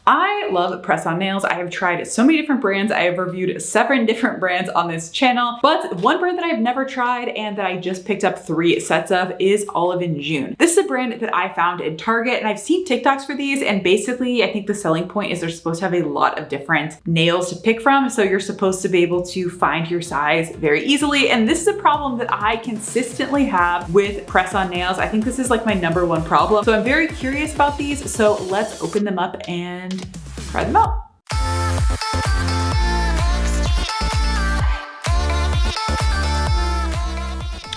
I love press-on nails. I have tried so many different brands. I have reviewed 7 different brands on this channel, but one brand that I've never tried and that I just picked up 3 sets of is Olive & June. This is a brand that I found in Target, and I've seen TikToks for these, and basically I think the selling point is they're supposed to have a lot of different nails to pick from, so you're supposed to be able to find your size very easily, and this is a problem that I consistently have with press-on nails. I think this is like my #1 problem, so I'm very curious about these, so let's open them up and try them out.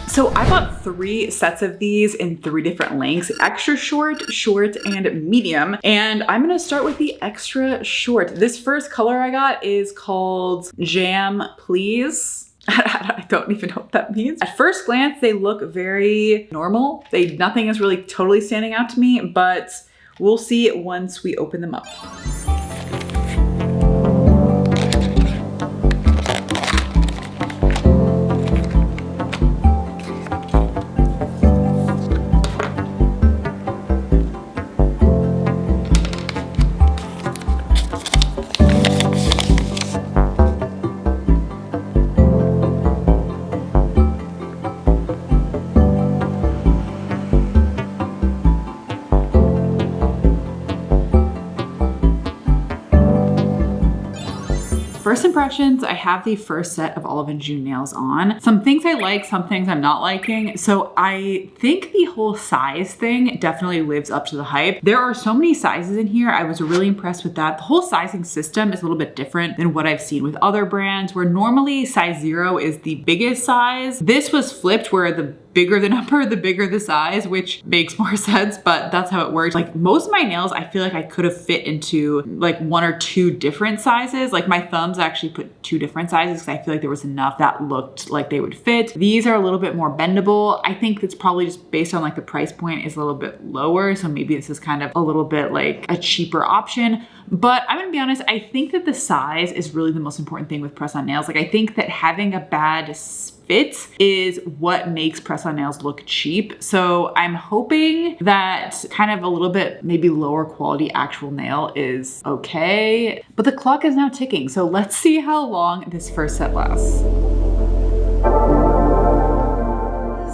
So I bought 3 sets of these in 3 different lengths: extra short, short, and medium. And I'm gonna start with the extra short. This first color I got is called Jam Please. I don't even know what that means. At first glance, they look very normal. Nothing is really totally standing out to me, but we'll see once we open them up. First impressions, I have the first set of Olive & June nails on. Some things I like, some things I'm not liking. So I think the whole size thing definitely lives up to the hype. There are so many sizes in here. I was really impressed with that. The whole sizing system is a little bit different than what I've seen with other brands, where normally size 0 is the biggest size. This was flipped where the bigger the number, the bigger the size, which makes more sense, but that's how it works. Like most of my nails, I feel like I could have fit into like 1 or 2 different sizes. Like my thumbs actually put 2 different sizes because I feel like there was enough that looked like they would fit. These are a little bit more bendable. I think it's probably just based on like the price point is a little bit lower. So maybe this is kind of a little bit like a cheaper option. But I'm gonna be honest, I think that the size is really the most important thing with press-on nails. Like I think that having a bad fit is what makes press-on nails look cheap. So I'm hoping that kind of a little bit maybe lower quality actual nail is okay. But the clock is now ticking, so let's see how long this first set lasts.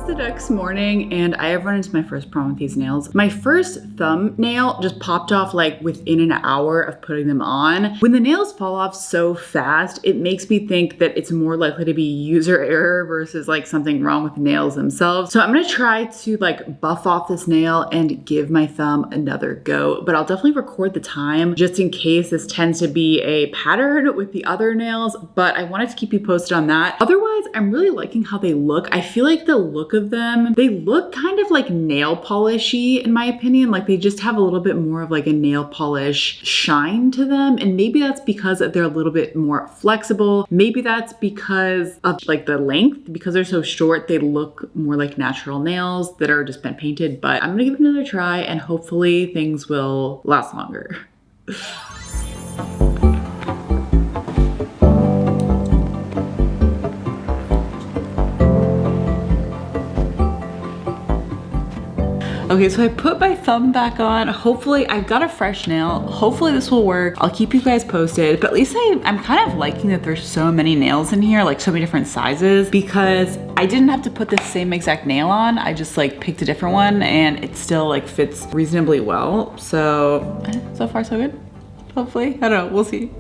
The next morning and I have run into my first problem with these nails. My first thumbnail just popped off like within an hour of putting them on. When the nails fall off so fast, it makes me think that it's more likely to be user error versus like something wrong with the nails themselves. So I'm gonna try to like buff off this nail and give my thumb another go, but I'll definitely record the time just in case this tends to be a pattern with the other nails, but I wanted to keep you posted on that. Otherwise, I'm really liking how they look. I feel like the look of them, they look kind of like nail polishy in my opinion. Like they just have a little bit more of like a nail polish shine to them. And maybe that's because they're a little bit more flexible. Maybe that's because of like the length, because they're so short, they look more like natural nails that are just been painted. But I'm gonna give it another try and hopefully things will last longer. Okay, so I put my thumb back on. Hopefully, I've got a fresh nail. Hopefully this will work. I'll keep you guys posted. But at least I'm kind of liking that there's so many nails in here, like so many different sizes, because I didn't have to put the same exact nail on. I just like picked a different one and it still like fits reasonably well. So far so good. Hopefully, I don't know, we'll see.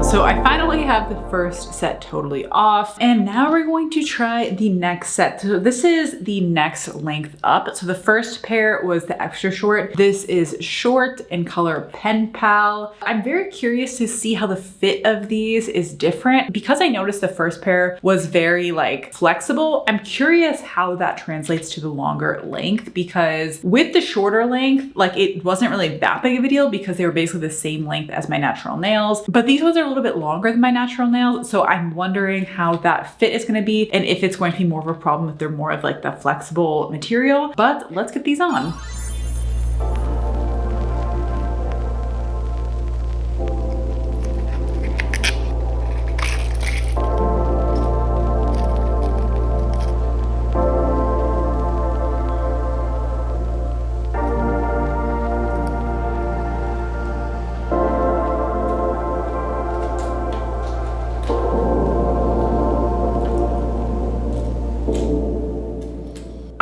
So I finally have the first set totally off, and now we're going to try the next set. So this is the next length up. So the first pair was the extra short. This is short in color Pen Pal. I'm very curious to see how the fit of these is different. Because I noticed the first pair was very like flexible, I'm curious how that translates to the longer length, because with the shorter length, like it wasn't really that big of a deal because they were basically the same length as my natural nails. But these ones are a little bit longer than my natural nails, so I'm wondering how that fit is going to be and if it's going to be more of a problem if they're more of like the flexible material. But let's get these on.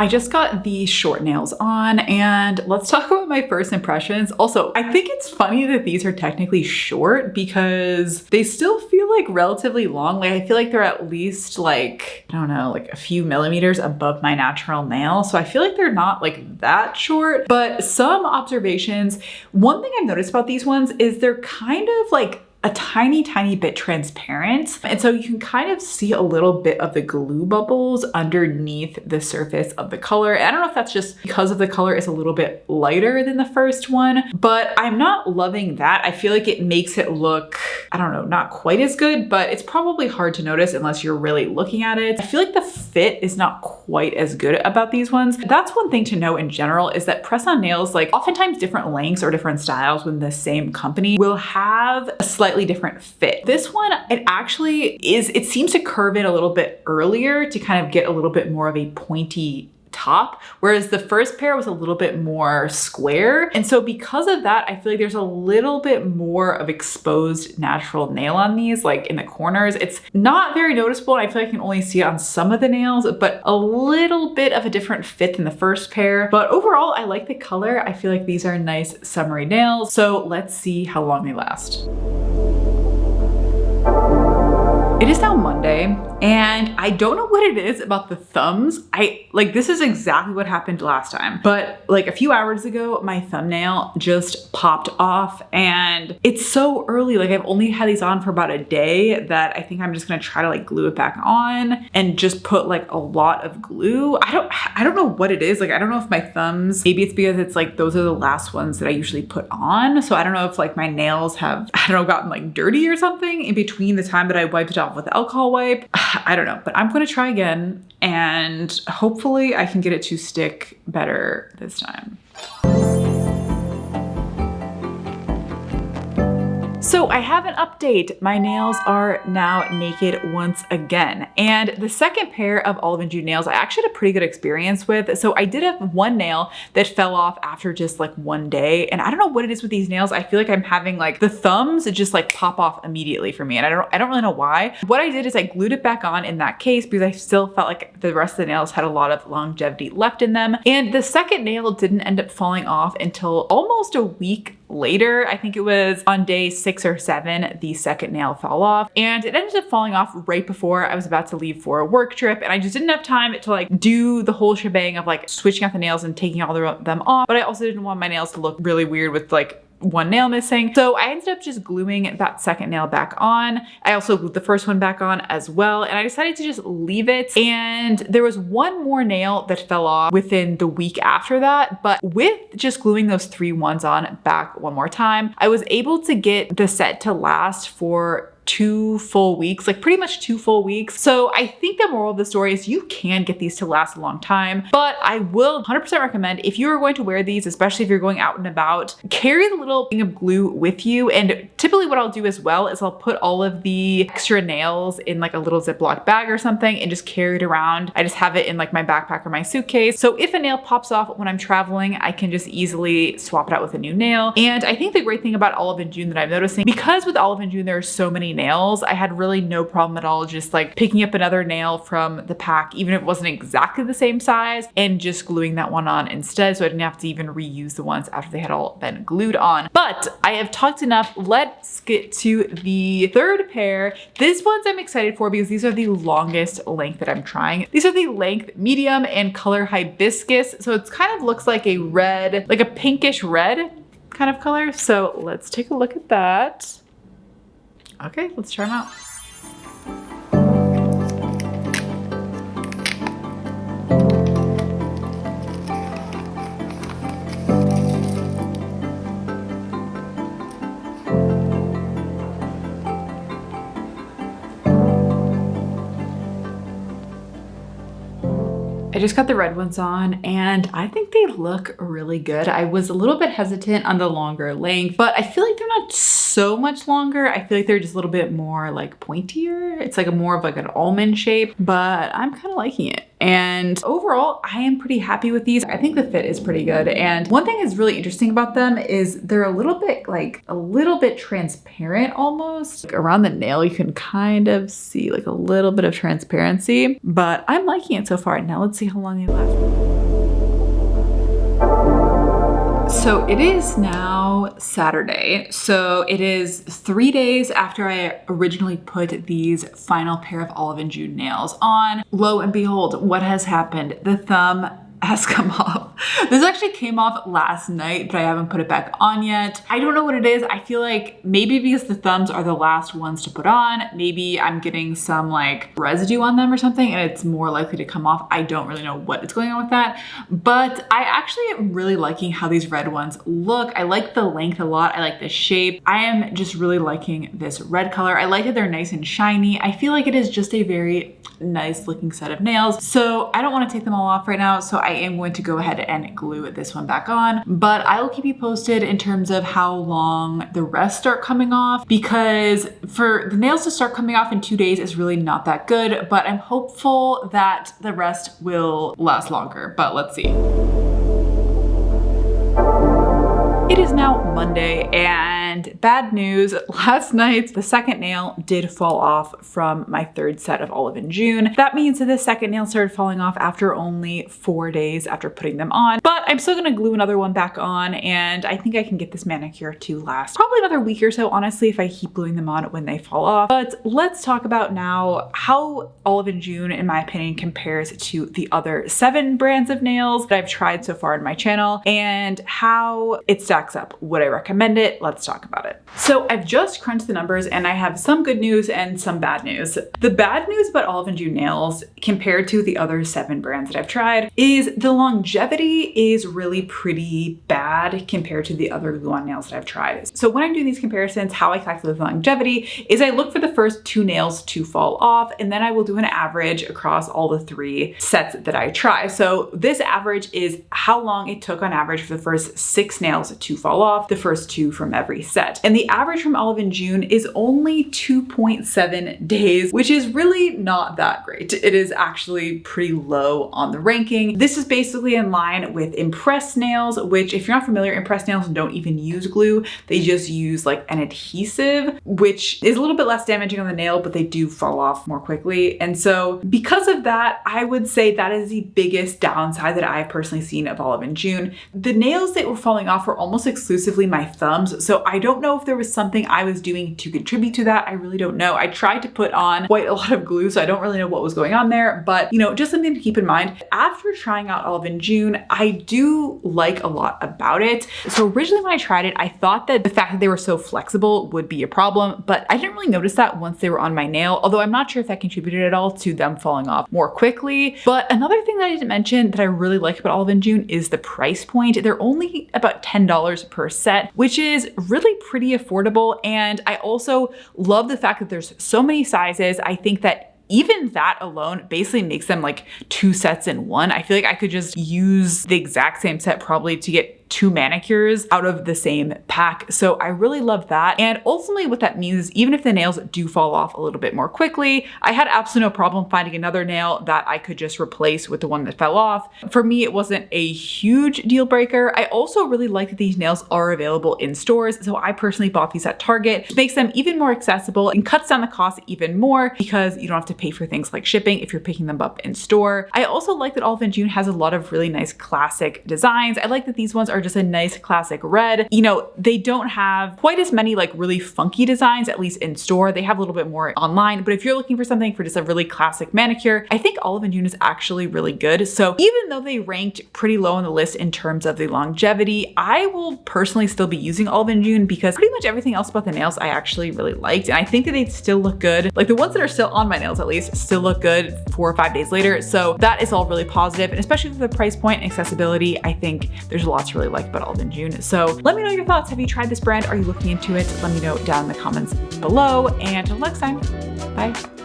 I just got the short nails on, and let's talk about my first impressions. Also, I think it's funny that these are technically short because they still feel like relatively long. Like I feel like they're at least like, I don't know, like a few millimeters above my natural nail. So I feel like they're not like that short, but some observations. One thing I've noticed about these ones is they're kind of like a tiny bit transparent. And so you can kind of see a little bit of the glue bubbles underneath the surface of the color. And I don't know if that's just because of the color is a little bit lighter than the first one, but I'm not loving that. I feel like it makes it look, I don't know, not quite as good, but it's probably hard to notice unless you're really looking at it. I feel like the fit is not quite as good about these ones. That's one thing to know in general is that press-on nails, like oftentimes different lengths or different styles within the same company will have a slightly different fit. This one, it seems to curve in a little bit earlier to kind of get a little bit more of a pointy top, whereas the first pair was a little bit more square. And so because of that, I feel like there's a little bit more of exposed natural nail on these, like in the corners. It's not very noticeable, and I feel like I can only see it on some of the nails, but a little bit of a different fit than the first pair. But overall, I like the color. I feel like these are nice summery nails. So let's see how long they last. It is now Monday, and I don't know what it is about the thumbs. This is exactly what happened last time, but like a few hours ago, my thumbnail just popped off, and it's so early. Like I've only had these on for about a day that I think I'm just gonna try to like glue it back on and just put like a lot of glue. I don't know what it is. Like, I don't know if my thumbs, maybe it's because it's like, those are the last ones that I usually put on. So I don't know if like my nails have, I don't know, gotten like dirty or something in between the time that I wiped it off with alcohol wipe. I don't know, but I'm gonna try again and hopefully I can get it to stick better this time. So I have an update. My nails are now naked once again. And the second pair of Olive and June nails, I actually had a pretty good experience with. So I did have one nail that fell off after just like one day. And I don't know what it is with these nails. I feel like I'm having like the thumbs just like pop off immediately for me. And I don't really know why. What I did is I glued it back on in that case because I still felt like the rest of the nails had a lot of longevity left in them. And the second nail didn't end up falling off until almost a week later. I think it was on day 6 or 7, the second nail fell off, and it ended up falling off right before I was about to leave for a work trip. And I just didn't have time to like do the whole shebang of like switching out the nails and taking all them off. But I also didn't want my nails to look really weird with like one nail missing. So I ended up just gluing that second nail back on. I also glued the first one back on as well. And I decided to just leave it. And there was one more nail that fell off within the week after that. But with just gluing those 3 ones on back one more time, I was able to get the set to last for 2 full weeks, like pretty much 2 full weeks. So I think the moral of the story is you can get these to last a long time, but I will 100% recommend if you are going to wear these, especially if you're going out and about, carry the little thing of glue with you. And typically what I'll do as well is I'll put all of the extra nails in like a little Ziploc bag or something and just carry it around. I just have it in like my backpack or my suitcase. So if a nail pops off when I'm traveling, I can just easily swap it out with a new nail. And I think the great thing about Olive and June that I'm noticing, because with Olive and June there are so many nails, I had really no problem at all just like picking up another nail from the pack, even if it wasn't exactly the same size, and just gluing that one on instead, so I didn't have to even reuse the ones after they had all been glued on. But I have talked enough. Let's get to the third pair. These ones I'm excited for because these are the longest length that I'm trying. These are the length medium and color hibiscus. So it's kind of looks like a red, like a pinkish red kind of color. So let's take a look at that. Okay, let's try them out. I just got the red ones on and I think they look really good. I was a little bit hesitant on the longer length, but I feel like they're not so much longer. I feel like they're just a little bit more like pointier. It's like a more of like an almond shape, but I'm kind of liking it. And overall, I am pretty happy with these. I think the fit is pretty good. And one thing that's really interesting about them is they're a little bit transparent almost. Like around the nail, you can kind of see like a little bit of transparency, but I'm liking it so far. Now let's see how long they last. So it is now Saturday. So it is 3 days after I originally put these final pair of Olive and June nails on. Lo and behold, what has happened? The thumb has come off. This actually came off last night, but I haven't put it back on yet. I don't know what it is. I feel like maybe because the thumbs are the last ones to put on, maybe I'm getting some like residue on them or something and it's more likely to come off. I don't really know what is going on with that, but I actually am really liking how these red ones look. I like the length a lot. I like the shape. I am just really liking this red color. I like that they're nice and shiny. I feel like it is just a very nice looking set of nails. So I don't want to take them all off right now. So I am going to go ahead and glue this one back on, but I will keep you posted in terms of how long the rest start coming off, because for the nails to start coming off in 2 days is really not that good, but I'm hopeful that the rest will last longer, but let's see. It is now Monday and bad news. Last night, the second nail did fall off from my third set of Olive and June. That means that the second nail started falling off after only 4 days after putting them on, but I'm still gonna glue another one back on and I think I can get this manicure to last probably another week or so, honestly, if I keep gluing them on when they fall off. But let's talk about now how Olive and June, in my opinion, compares to the other 7 brands of nails that I've tried so far in my channel and how it stacks up. Would I recommend it? Let's talk about it. So I've just crunched the numbers and I have some good news and some bad news. The bad news about Olive and June nails compared to the other 7 brands that I've tried is the longevity is really pretty bad compared to the other glue-on nails that I've tried. So when I'm doing these comparisons, how I calculate the longevity is I look for the first 2 nails to fall off and then I will do an average across all the 3 sets that I try. So this average is how long it took on average for the first 6 nails to fall off, the first 2 from every set. And the average from Olive and June is only 2.7 days, which is really not that great. It is actually pretty low on the ranking. This is basically in line with Impress nails, which if you're not familiar, Impress nails don't even use glue. They just use like an adhesive, which is a little bit less damaging on the nail, but they do fall off more quickly. And so because of that, I would say that is the biggest downside that I've personally seen of Olive and June. The nails that were falling off were almost exclusively my thumbs. So I don't know if there was something I was doing to contribute to that. I really don't know. I tried to put on quite a lot of glue, so I don't really know what was going on there, but you know, just something to keep in mind. After trying out Olive and June, I do like a lot about it. So originally when I tried it, I thought that the fact that they were so flexible would be a problem, but I didn't really notice that once they were on my nail, although I'm not sure if that contributed at all to them falling off more quickly. But another thing that I didn't mention that I really like about Olive and June is the price point. They're only about $10 per set, which is really pretty affordable. And I also love the fact that there's so many sizes. I think that even that alone basically makes them like 2 sets in one. I feel like I could just use the exact same set probably to get 2 manicures out of the same pack. So I really love that. And ultimately what that means is even if the nails do fall off a little bit more quickly, I had absolutely no problem finding another nail that I could just replace with the one that fell off. For me, it wasn't a huge deal breaker. I also really like that these nails are available in stores. So I personally bought these at Target, which makes them even more accessible and cuts down the cost even more because you don't have to pay for things like shipping if you're picking them up in store. I also like that Olive and June has a lot of really nice classic designs. I like that these ones are just a nice classic red. You know, they don't have quite as many like really funky designs, at least in store. They have a little bit more online, but if you're looking for something for just a really classic manicure, I think Olive and June is actually really good. So even though they ranked pretty low on the list in terms of the longevity, I will personally still be using Olive and June because pretty much everything else about the nails I actually really liked. And I think that they still look good. Like the ones that are still on my nails at least still look good 4 or 5 days later. So that is all really positive. And especially for the price point and accessibility, I think there's a lot to really like about Olive and June. So let me know your thoughts. Have you tried this brand? Are you looking into it? Let me know down in the comments below. And until next time, bye.